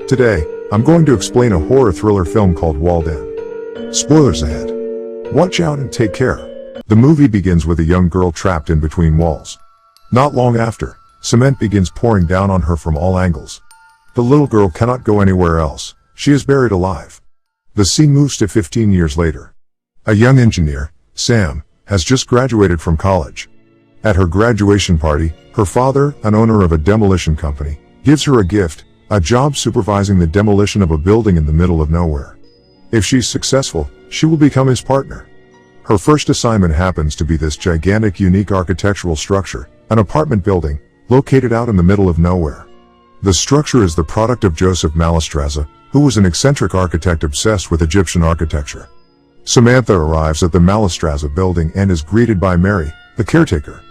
Today, I'm going to explain a horror thriller film called Walled In. Spoilers ahead. Watch out and take care. The movie begins with a young girl trapped in between walls. Not long after, cement begins pouring down on her from all angles. The little girl cannot go anywhere else. She is buried alive. The scene moves to 15 years later. A young engineer, Sam, has just graduated from college. At her graduation party, her father, an owner of a demolition company, gives her a gift, a job supervising the demolition of a building in the middle of nowhere. If she's successful, she will become his partner. Her first assignment happens to be this gigantic, unique architectural structure, an apartment building, located out in the middle of nowhere. The structure is the product of Joseph Mallestraza, who was an eccentric architect obsessed with Egyptian architecture. Samantha arrives at the Mallestraza building and is greeted by Mary, the caretaker.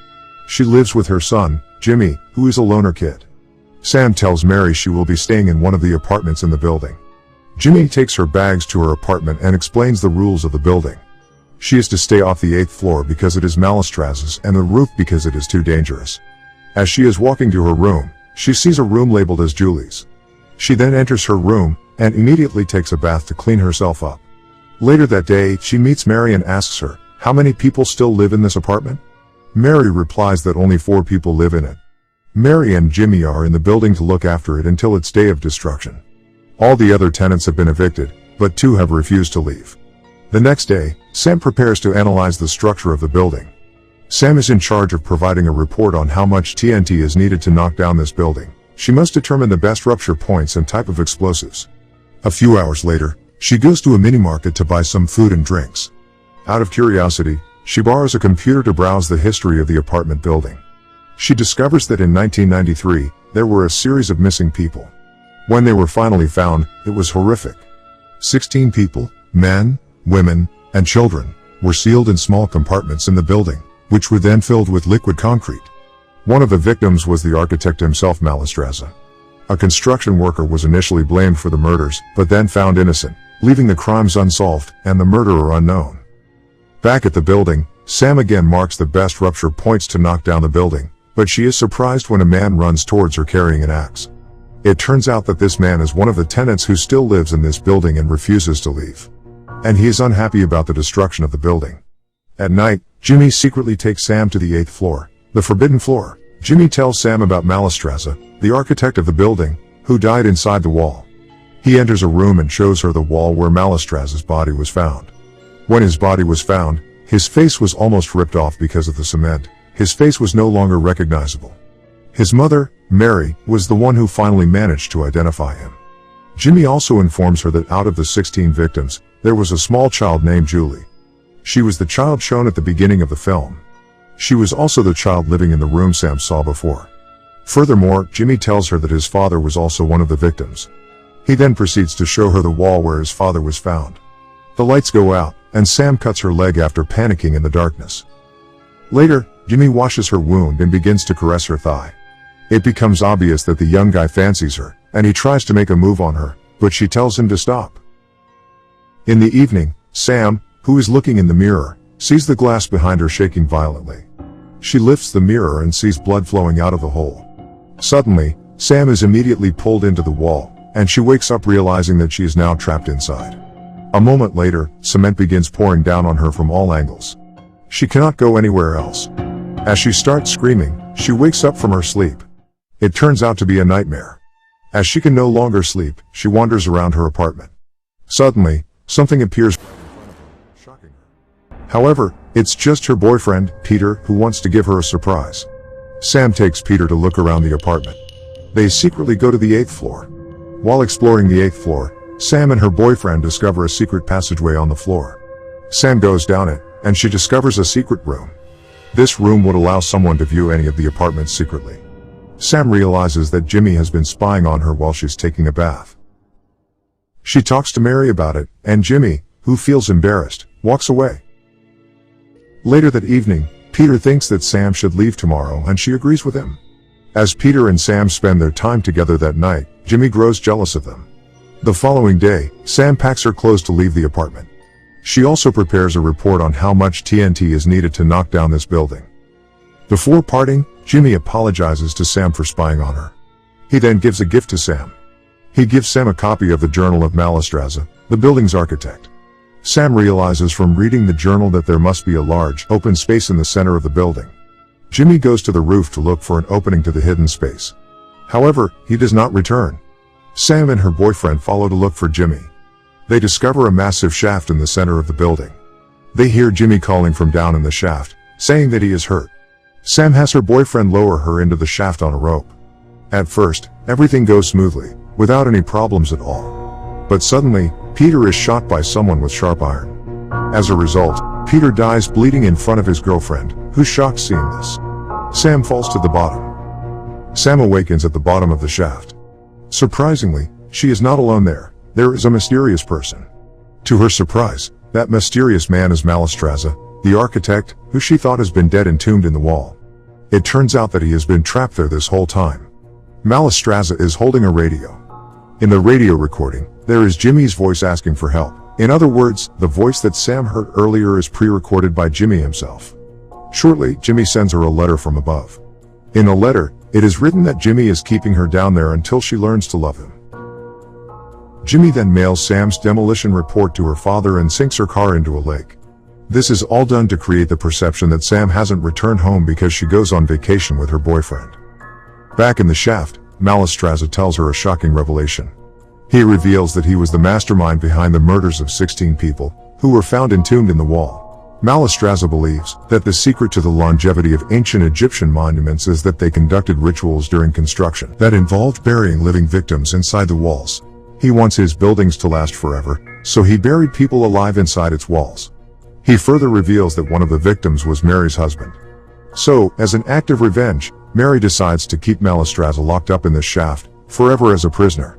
She lives with her son, Jimmy, who is a loner kid. Sam tells Mary she will be staying in one of the apartments in the building. Jimmy takes her bags to her apartment and explains the rules of the building. She is to stay off the 8th floor because it is Mallestraza's, and the roof because it is too dangerous. As she is walking to her room, she sees a room labeled as Julie's. She then enters her room and immediately takes a bath to clean herself up. Later that day, she meets Mary and asks her, how many people still live in this apartment? Mary replies that only 4 people live in it. Mary and Jimmy are in the building to look after it until its day of destruction. All the other tenants have been evicted, but 2 have refused to leave. The next day, Sam prepares to analyze the structure of the building. Sam is in charge of providing a report on how much TNT is needed to knock down this building. She must determine the best rupture points and type of explosives. A few hours later, she goes to a mini-market to buy some food and drinks. Out of curiosity, she borrows a computer to browse the history of the apartment building. She discovers that in 1993, there were a series of missing people. When they were finally found, it was horrific. 16 people, men, women, and children, were sealed in small compartments in the building, which were then filled with liquid concrete. One of the victims was the architect himself, Mallestraza. A construction worker was initially blamed for the murders, but then found innocent, leaving the crimes unsolved and the murderer unknown. Back at the building, Sam again marks the best rupture points to knock down the building, but she is surprised when a man runs towards her carrying an axe. It turns out that this man is one of the tenants who still lives in this building and refuses to leave. And he is unhappy about the destruction of the building. At night, Jimmy secretly takes Sam to the 8th floor, the forbidden floor. Jimmy tells Sam about Mallestraza, the architect of the building, who died inside the wall. He enters a room and shows her the wall where Mallestraza's body was found. When his body was found, his face was almost ripped off because of the cement. His face was no longer recognizable. His mother, Mary, was the one who finally managed to identify him. Jimmy also informs her that out of the 16 victims, there was a small child named Julie. She was the child shown at the beginning of the film. She was also the child living in the room Sam saw before. Furthermore, Jimmy tells her that his father was also one of the victims. He then proceeds to show her the wall where his father was found. The lights go out, and Sam cuts her leg after panicking in the darkness. Later, Jimmy washes her wound and begins to caress her thigh. It becomes obvious that the young guy fancies her, and he tries to make a move on her, but she tells him to stop. In the evening, Sam, who is looking in the mirror, sees the glass behind her shaking violently. She lifts the mirror and sees blood flowing out of the hole. Suddenly, Sam is immediately pulled into the wall, and she wakes up realizing that she is now trapped inside. A moment later, cement begins pouring down on her from all angles. She cannot go anywhere else. As she starts screaming, she wakes up from her sleep. It turns out to be a nightmare. As she can no longer sleep, she wanders around her apartment. Suddenly, something appears, shocking her. However, it's just her boyfriend, Peter, who wants to give her a surprise. Sam takes Peter to look around the apartment. They secretly go to the 8th floor. While exploring the 8th floor, Sam and her boyfriend discover a secret passageway on the floor. Sam goes down it, and she discovers a secret room. This room would allow someone to view any of the apartments secretly. Sam realizes that Jimmy has been spying on her while she's taking a bath. She talks to Mary about it, and Jimmy, who feels embarrassed, walks away. Later that evening, Peter thinks that Sam should leave tomorrow, and she agrees with him. As Peter and Sam spend their time together that night, Jimmy grows jealous of them. The following day, Sam packs her clothes to leave the apartment. She also prepares a report on how much TNT is needed to knock down this building. Before parting, Jimmy apologizes to Sam for spying on her. He then gives a gift to Sam. He gives Sam a copy of the Journal of Malastraza, the building's architect. Sam realizes from reading the journal that there must be a large, open space in the center of the building. Jimmy goes to the roof to look for an opening to the hidden space. However, he does not return. Sam and her boyfriend follow to look for Jimmy. They discover a massive shaft in the center of the building. They hear Jimmy calling from down in the shaft, saying that he is hurt. Sam has her boyfriend lower her into the shaft on a rope. At first, everything goes smoothly, without any problems at all. But suddenly, Peter is shot by someone with sharp iron. As a result, Peter dies bleeding in front of his girlfriend, who's shocked seeing this. Sam falls to the bottom. Sam awakens at the bottom of the shaft. Surprisingly, she is not alone there. There is a mysterious person. To her surprise, that mysterious man is Malastraza, the architect, who she thought has been dead entombed in the wall. It turns out that he has been trapped there this whole time. Malastraza is holding a radio. In the radio recording, there is Jimmy's voice asking for help. In other words, the voice that Sam heard earlier is pre-recorded by Jimmy himself. Shortly, Jimmy sends her a letter from above. In the letter, it is written that Jimmy is keeping her down there until she learns to love him. Jimmy then mails Sam's demolition report to her father and sinks her car into a lake. This is all done to create the perception that Sam hasn't returned home because she goes on vacation with her boyfriend. Back in the shaft, Malastraza tells her a shocking revelation. He reveals that he was the mastermind behind the murders of 16 people, who were found entombed in the wall. Malastraza believes that the secret to the longevity of ancient Egyptian monuments is that they conducted rituals during construction that involved burying living victims inside the walls. He wants his buildings to last forever, so he buried people alive inside its walls. He further reveals that one of the victims was Mary's husband. So, as an act of revenge, Mary decides to keep Malastraza locked up in this shaft, forever as a prisoner.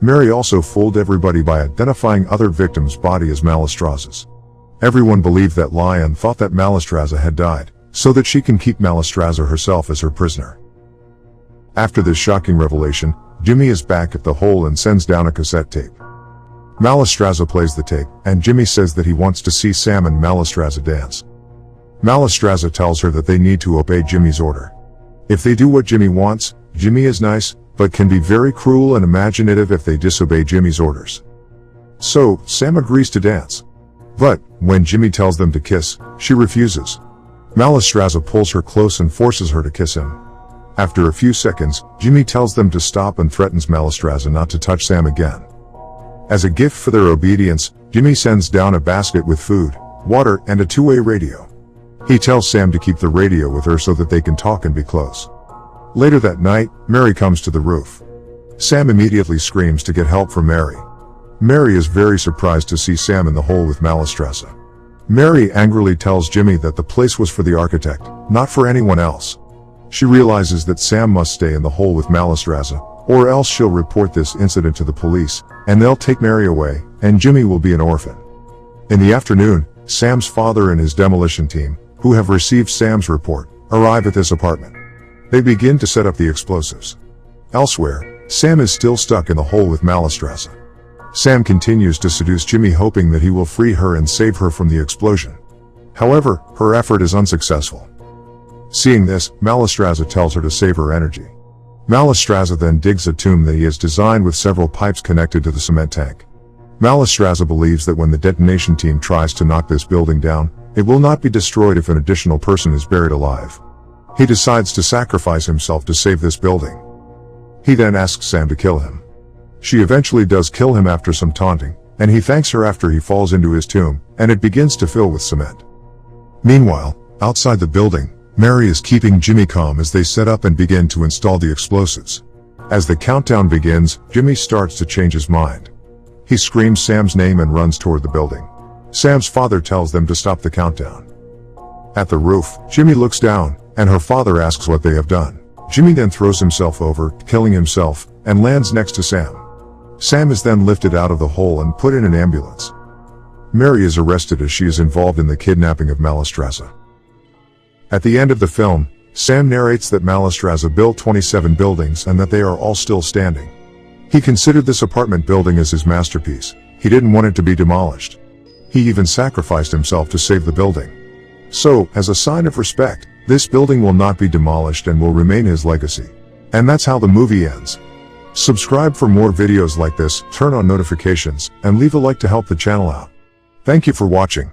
Mary also fooled everybody by identifying other victims' body as Malastraza's. Everyone believed that lie and thought that Malastraza had died, so that she can keep Malastraza herself as her prisoner. After this shocking revelation, Jimmy is back at the hole and sends down a cassette tape. Malastraza plays the tape, and Jimmy says that he wants to see Sam and Malastraza dance. Malastraza tells her that they need to obey Jimmy's order. If they do what Jimmy wants, Jimmy is nice, but can be very cruel and imaginative if they disobey Jimmy's orders. So, Sam agrees to dance. But, when Jimmy tells them to kiss, she refuses. Malastraza pulls her close and forces her to kiss him. After a few seconds, Jimmy tells them to stop and threatens Malastraza not to touch Sam again. As a gift for their obedience, Jimmy sends down a basket with food, water, and a two-way radio. He tells Sam to keep the radio with her so that they can talk and be close. Later that night, Mary comes to the roof. Sam immediately screams to get help from Mary. Mary is very surprised to see Sam in the hole with Malastraza. Mary angrily tells Jimmy that the place was for the architect, not for anyone else. She realizes that Sam must stay in the hole with Malastraza, or else she'll report this incident to the police, and they'll take Mary away, and Jimmy will be an orphan. In the afternoon, Sam's father and his demolition team, who have received Sam's report, arrive at this apartment. They begin to set up the explosives. Elsewhere, Sam is still stuck in the hole with Malastraza. Sam continues to seduce Jimmy, hoping that he will free her and save her from the explosion. However, her effort is unsuccessful. Seeing this, Malastraza tells her to save her energy. Malastraza then digs a tomb that he has designed with several pipes connected to the cement tank. Malastraza believes that when the detonation team tries to knock this building down, it will not be destroyed if an additional person is buried alive. He decides to sacrifice himself to save this building. He then asks Sam to kill him. She eventually does kill him after some taunting, and he thanks her after he falls into his tomb, and it begins to fill with cement. Meanwhile, outside the building, Mary is keeping Jimmy calm as they set up and begin to install the explosives. As the countdown begins, Jimmy starts to change his mind. He screams Sam's name and runs toward the building. Sam's father tells them to stop the countdown. At the roof, Jimmy looks down, and her father asks what they have done. Jimmy then throws himself over, killing himself, and lands next to Sam. Sam is then lifted out of the hole and put in an ambulance. Mary is arrested as she is involved in the kidnapping of Malastraza. At the end of the film, Sam narrates that Malastraza built 27 buildings and that they are all still standing. He considered this apartment building as his masterpiece. He didn't want it to be demolished. He even sacrificed himself to save the building. So, as a sign of respect, this building will not be demolished and will remain his legacy. And that's how the movie ends. Subscribe for more videos like this, turn on notifications, and leave a like to help the channel out. Thank you for watching.